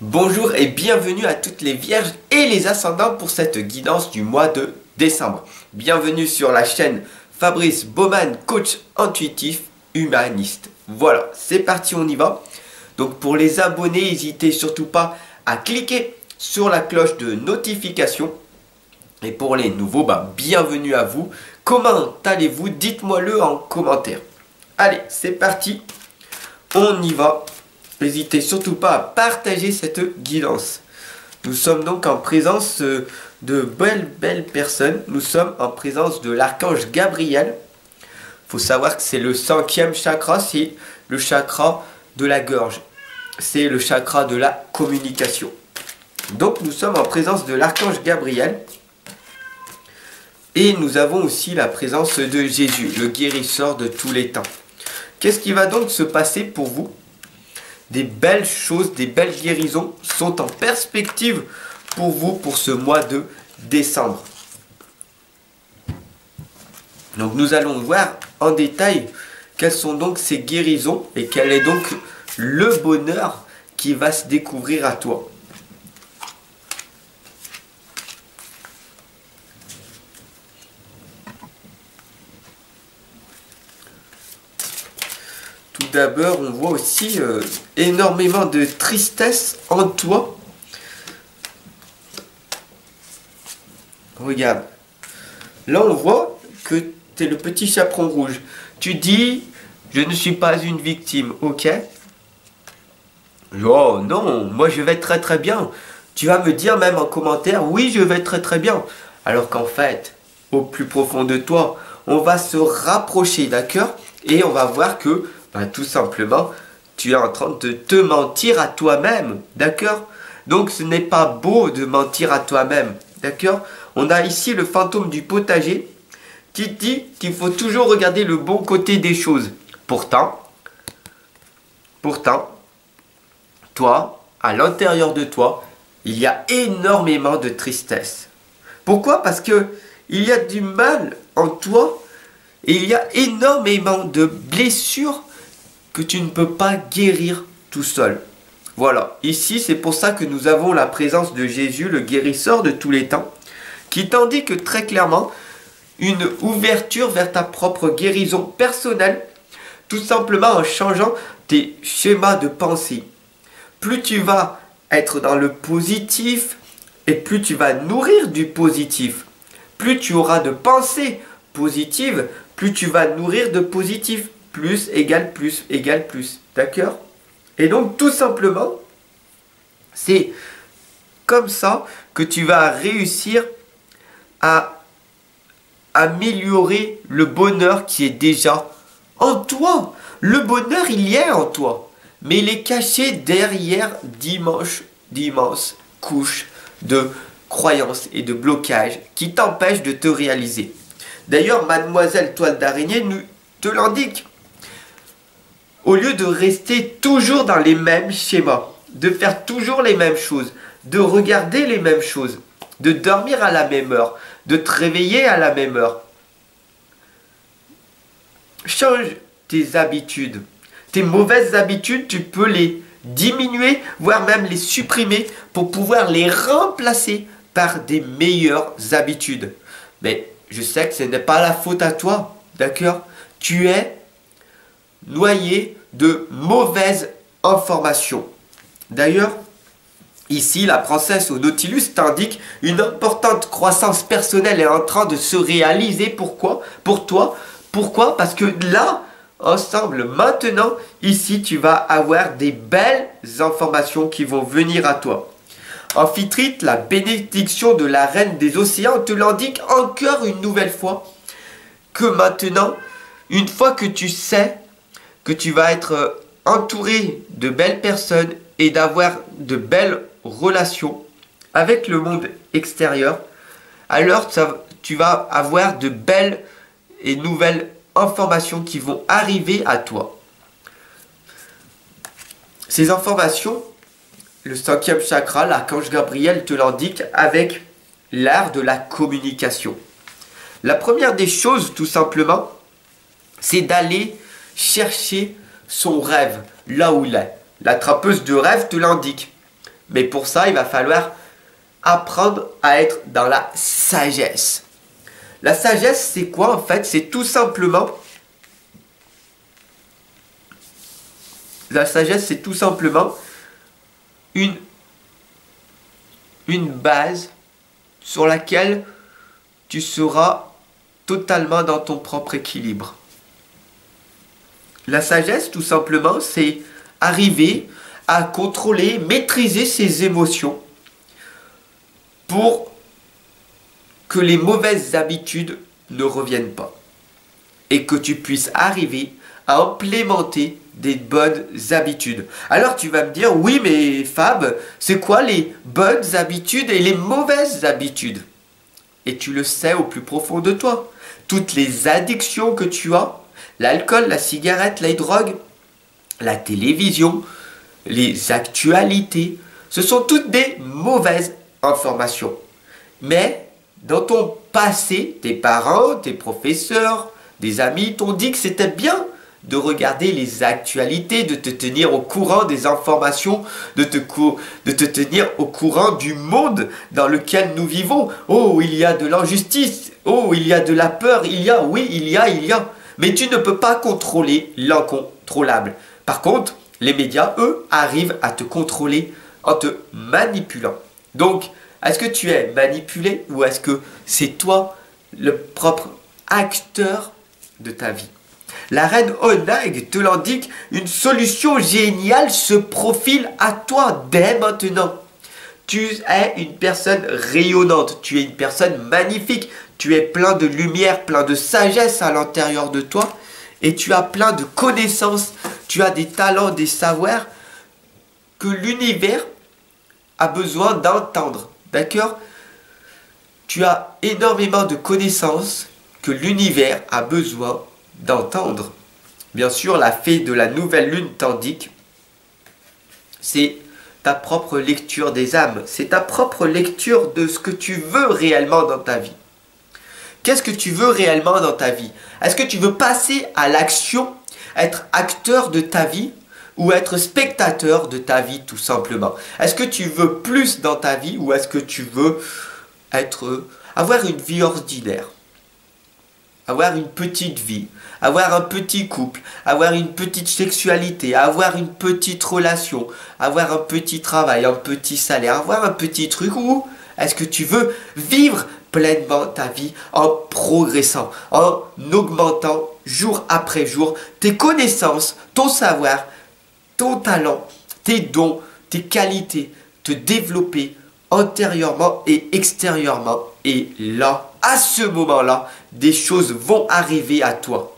Bonjour et bienvenue à toutes les vierges et les ascendants pour cette guidance du mois de décembre. Bienvenue sur la chaîne Fabrice Baumann, coach intuitif humaniste. Voilà, c'est parti, on y va. Donc pour les abonnés, n'hésitez surtout pas à cliquer sur la cloche de notification. Et pour les nouveaux, bienvenue à vous. Comment allez-vous? Dites-moi-le en commentaire. Allez, c'est parti, on y va. N'hésitez surtout pas à partager cette guidance. Nous sommes donc en présence de belles personnes. Nous sommes en présence de l'archange Gabriel. Il faut savoir que c'est le 5e chakra, c'est le chakra de la gorge. C'est le chakra de la communication. Donc nous sommes en présence de l'archange Gabriel. Et nous avons aussi la présence de Jésus, le guérisseur de tous les temps. Qu'est-ce qui va donc se passer pour vous? Des belles choses, des belles guérisons sont en perspective pour vous pour ce mois de décembre. Donc nous allons voir en détail quelles sont donc ces guérisons et quel est donc le bonheur qui va se découvrir à toi. Tout d'abord, on voit aussi énormément de tristesse en toi. Regarde. Là, on voit que tu es le petit chaperon rouge. Tu dis, je ne suis pas une victime, ok? Oh non, moi je vais très bien. Tu vas me dire même en commentaire, oui, je vais très bien. Alors qu'en fait, au plus profond de toi, on va se rapprocher, d'accord? Et on va voir que tout simplement, tu es en train de te mentir à toi-même, d'accord? Donc ce n'est pas beau de mentir à toi-même, d'accord? On a ici le fantôme du potager qui dit qu'il faut toujours regarder le bon côté des choses. Pourtant, toi, à l'intérieur de toi, il y a énormément de tristesse. Pourquoi? Parce que il y a du mal en toi et il y a énormément de blessures que tu ne peux pas guérir tout seul. Voilà, ici c'est pour ça que nous avons la présence de Jésus, le guérisseur de tous les temps, qui t'indique très clairement une ouverture vers ta propre guérison personnelle, tout simplement en changeant tes schémas de pensée. Plus tu vas être dans le positif et plus tu vas nourrir du positif, plus tu auras de pensées positives, plus tu vas nourrir de positif. Plus égale plus égale plus. D'accord? Et donc tout simplement, c'est comme ça que tu vas réussir à améliorer le bonheur qui est déjà en toi. Le bonheur, il y est en toi. Mais il est caché derrière d'immenses couches de croyances et de blocages qui t'empêchent de te réaliser. D'ailleurs, Mademoiselle Toile d'Araignée nous te l'indique. Au lieu de rester toujours dans les mêmes schémas, de faire toujours les mêmes choses, de regarder les mêmes choses, de dormir à la même heure, de te réveiller à la même heure. Change tes habitudes. Tes mauvaises habitudes, tu peux les diminuer, voire même les supprimer pour pouvoir les remplacer par des meilleures habitudes. Mais je sais que ce n'est pas la faute à toi, d'accord? Tu es noyé de mauvaises informations. D'ailleurs, ici, la princesse au Nautilus t'indique une importante croissance personnelle est en train de se réaliser. Pourquoi? Pour toi. Pourquoi? Parce que là, ensemble, maintenant, ici, tu vas avoir des belles informations qui vont venir à toi. Amphitrite, la bénédiction de la reine des océans te l'indique encore une nouvelle fois que maintenant, une fois que tu sais que tu vas être entouré de belles personnes et d'avoir de belles relations avec le monde extérieur, alors tu vas avoir de belles et nouvelles informations qui vont arriver à toi. Ces informations, le 5e chakra, l'archange Gabriel te l'indique avec l'art de la communication. La première des choses, tout simplement, c'est d'aller chercher son rêve là où il est. La trappeuse de rêve te l'indique. Mais pour ça, il va falloir apprendre à être dans la sagesse. La sagesse, c'est quoi en fait? C'est tout simplement... La sagesse, c'est tout simplement une base sur laquelle tu seras totalement dans ton propre équilibre. La sagesse, tout simplement, c'est arriver à contrôler, maîtriser ses émotions pour que les mauvaises habitudes ne reviennent pas. Et que tu puisses arriver à implémenter des bonnes habitudes. Alors tu vas me dire, oui mais Fab, c'est quoi les bonnes habitudes et les mauvaises habitudes? Et tu le sais au plus profond de toi. Toutes les addictions que tu as, l'alcool, la cigarette, les drogues, la télévision, les actualités, ce sont toutes des mauvaises informations. Mais dans ton passé, tes parents, tes professeurs, des amis t'ont dit que c'était bien de regarder les actualités, de te tenir au courant des informations, de te tenir au courant du monde dans lequel nous vivons. Oh, il y a de l'injustice. Oh, il y a de la peur. Il y a. Mais tu ne peux pas contrôler l'incontrôlable. Par contre, les médias, eux, arrivent à te contrôler en te manipulant. Donc, est-ce que tu es manipulé ou est-ce que c'est toi le propre acteur de ta vie? La reine Onag te l'indique, une solution géniale se profile à toi dès maintenant. Tu es une personne rayonnante, tu es une personne magnifique, tu es plein de lumière, plein de sagesse à l'intérieur de toi et tu as plein de connaissances, tu as des talents, des savoirs que l'univers a besoin d'entendre. D'accord? Tu as énormément de connaissances que l'univers a besoin d'entendre. Bien sûr, la fée de la nouvelle lune t'indique, c'est ta propre lecture des âmes, c'est ta propre lecture de ce que tu veux réellement dans ta vie. Qu'est-ce que tu veux réellement dans ta vie? Est-ce que tu veux passer à l'action, être acteur de ta vie ou être spectateur de ta vie tout simplement? Est-ce que tu veux plus dans ta vie ou est-ce que tu veux avoir une vie ordinaire? Avoir une petite vie, avoir un petit couple, avoir une petite sexualité, avoir une petite relation, avoir un petit travail, un petit salaire, avoir un petit truc, ou est-ce que tu veux vivre pleinement ta vie en progressant, en augmentant jour après jour tes connaissances, ton savoir, ton talent, tes dons, tes qualités, te développer intérieurement et extérieurement. Et là, à ce moment-là, des choses vont arriver à toi.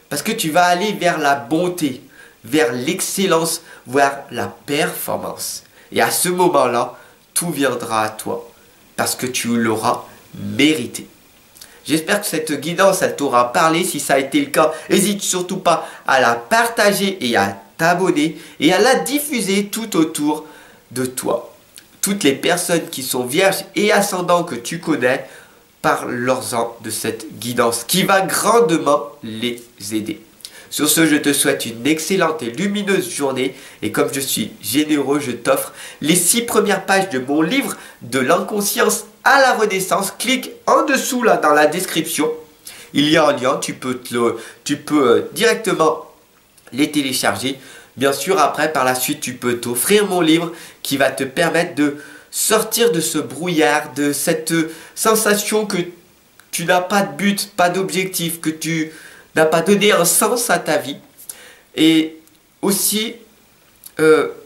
Parce que tu vas aller vers la bonté, vers l'excellence, vers la performance. Et à ce moment-là, tout viendra à toi. Parce que tu l'auras mérité. J'espère que cette guidance, elle t'aura parlé. Si ça a été le cas, n'hésite surtout pas à la partager et à t'abonner et à la diffuser tout autour de toi. Toutes les personnes qui sont vierges et ascendants que tu connais, parle-leur-en de cette guidance qui va grandement les aider. Sur ce, je te souhaite une excellente et lumineuse journée et comme je suis généreux, je t'offre les 6 premières pages de mon livre de l'inconscience à la renaissance. Clique en dessous là dans la description. Il y a un lien, tu peux directement les télécharger. Bien sûr, après, par la suite, tu peux t'offrir mon livre qui va te permettre de sortir de ce brouillard, de cette sensation que tu n'as pas de but, pas d'objectif, que tu n'as pas donné un sens à ta vie. Et aussi,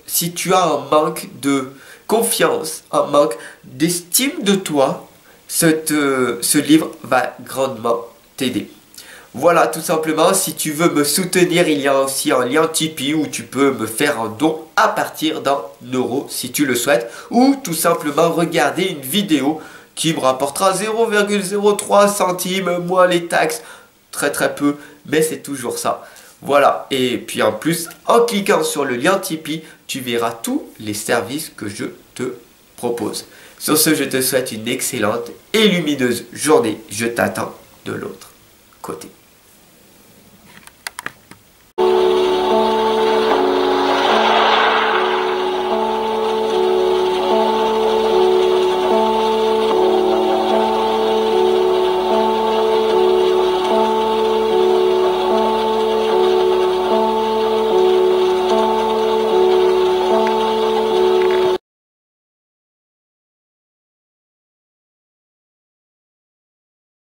si tu as un manque de confiance, un manque d'estime de toi, ce livre va grandement t'aider. Voilà, tout simplement, si tu veux me soutenir, il y a aussi un lien Tipeee où tu peux me faire un don à partir d'un euro si tu le souhaites. Ou tout simplement regarder une vidéo qui me rapportera 0,03 centimes, moins les taxes, très peu, mais c'est toujours ça. Voilà, et puis en plus, en cliquant sur le lien Tipeee, tu verras tous les services que je te propose. Sur ce, je te souhaite une excellente et lumineuse journée. Je t'attends de l'autre côté.